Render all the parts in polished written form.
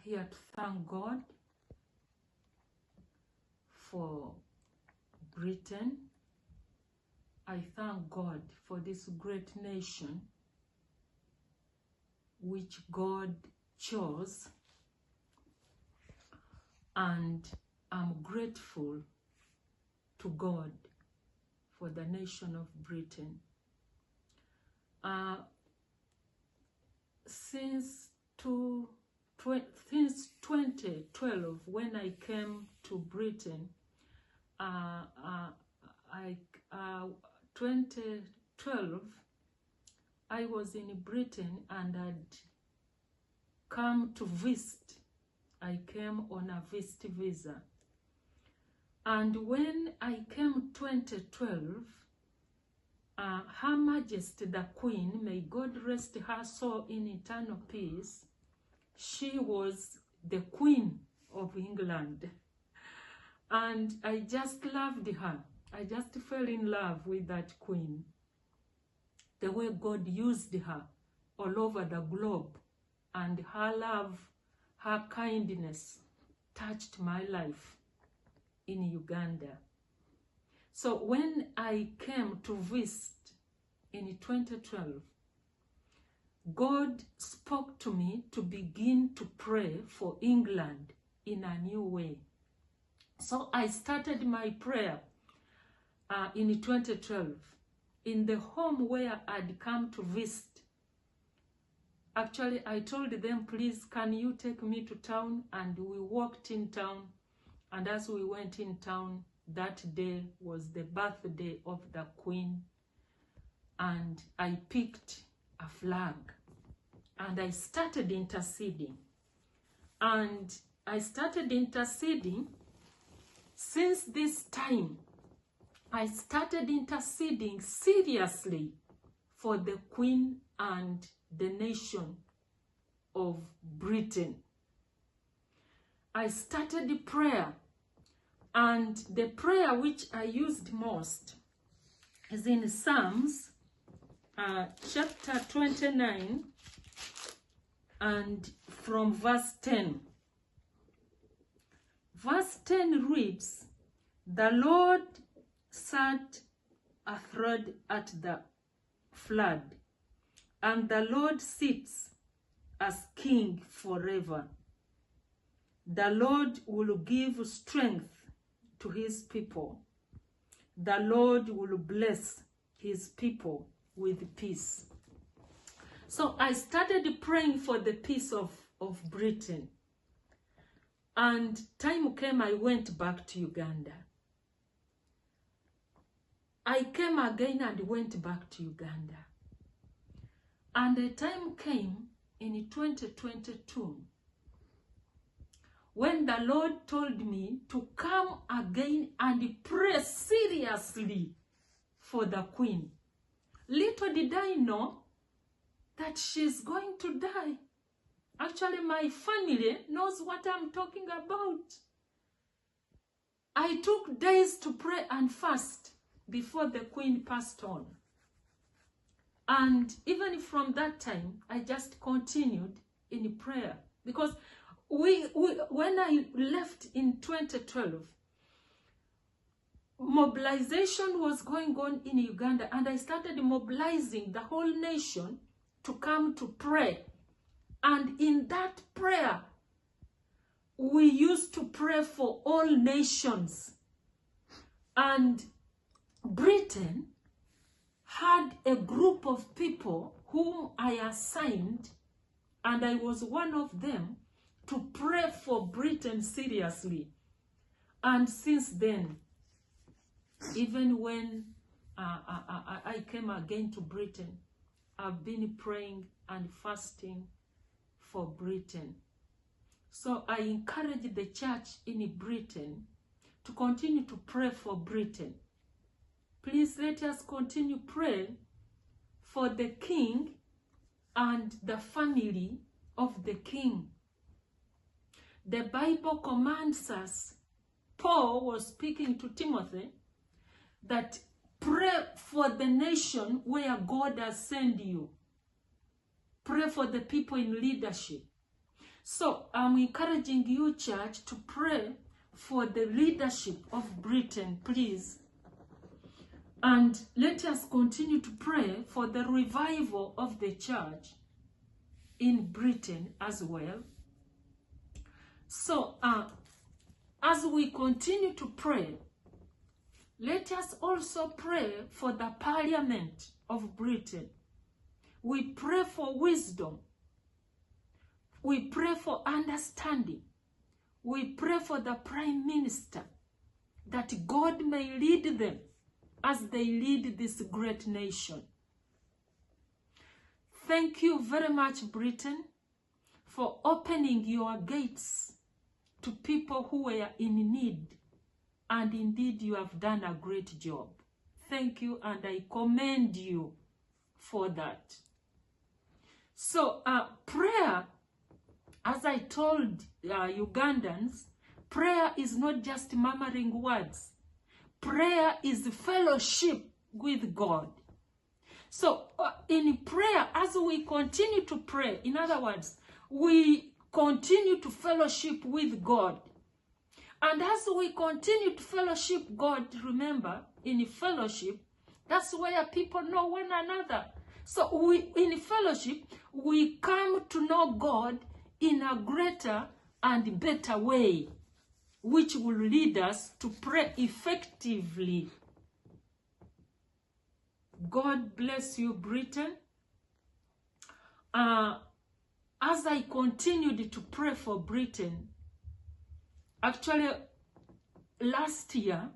here to thank God for Britain. I thank God for this great nation which God chose, and I'm grateful to God for the nation of Britain. Since 2012, when I came to Britain, 2012, I was in Britain and I'd come to visit. I came on a visit visa. And when I came 2012, Her Majesty the Queen, may God rest her soul in eternal peace, she was the Queen of England. And I just loved her. I just fell in love with that Queen. The way God used her all over the globe, and her love, her kindness touched my life in Uganda. So when I came to visit in 2012, God spoke to me to begin to pray for England in a new way. So I started my prayer in 2012 in the home where I'd come to visit. Actually, I told them, please, can you take me to town? And we walked in town. And as we went in town, that day was the birthday of the Queen. And I picked a flag. And I started interceding. And I started interceding. Since this time, I started interceding seriously for the Queen and the nation of Britain. I started the prayer, and the prayer which I used most is in Psalms chapter 29 and from verse 10. Verse 10 reads, "The Lord sat athwart at the flood, and the Lord sits as king forever. The Lord will give strength to his people. The Lord will bless his people with peace." So I started praying for the peace of Britain. And time came, I went back to Uganda. I came again and went back to Uganda. And the time came in 2022 when the Lord told me to come again and pray seriously for the Queen. Little did I know that she's going to die. Actually, my family knows what I'm talking about. I took days to pray and fast before the Queen passed on. And even from that time, I just continued in prayer. Because when I left in 2012, mobilization was going on in Uganda, and I started mobilizing the whole nation to come to pray. And in that prayer, we used to pray for all nations. And Britain had a group of people whom I assigned, and I was one of them, to pray for Britain seriously. And since then, even when I came again to Britain, I've been praying and fasting for Britain. So I encourage the church in Britain to continue to pray for Britain. Please let us continue praying for the king and the family of the king. The Bible commands us, Paul was speaking to Timothy, that pray for the nation where God has sent you. Pray for the people in leadership. So I'm encouraging you, church, to pray for the leadership of Britain, please. And let us continue to pray for the revival of the church in Britain as well. So, as we continue to pray, let us also pray for the Parliament of Britain. We pray for wisdom. We pray for understanding. We pray for the Prime Minister, that God may lead them as they lead this great nation. Thank you very much, Britain, for opening your gates to people who were in need. And indeed, you have done a great job. Thank you, and I commend you for that. So, prayer, as I told Ugandans, prayer is not just murmuring words. Prayer is fellowship with God. So, in prayer, as we continue to pray, in other words, we continue to fellowship with God. And as we continue to fellowship God, remember, in fellowship, that's where people know one another. So in fellowship, we come to know God in a greater and better way, which will lead us to pray effectively. God bless you, Britain. As I continued to pray for Britain, actually, last year,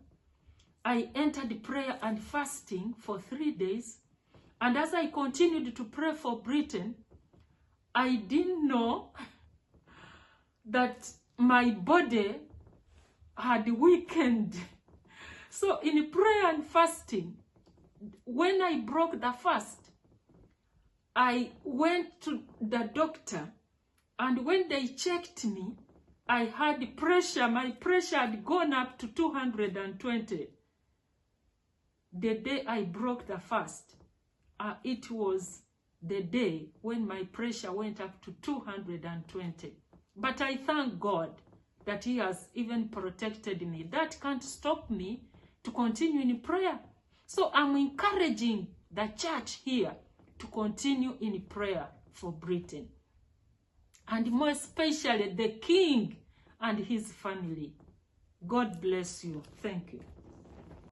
I entered prayer and fasting for 3 days. And as I continued to pray for Britain, I didn't know that my body had weakened. So in prayer and fasting, when I broke the fast, I went to the doctor, and when they checked me, I had pressure. My pressure had gone up to 220. The day I broke the fast, it was the day when my pressure went up to 220. But I thank God that He has even protected me. That can't stop me to continue in prayer. So I'm encouraging the church here to continue in prayer for Britain. And more especially the King and his family. God bless you. Thank you.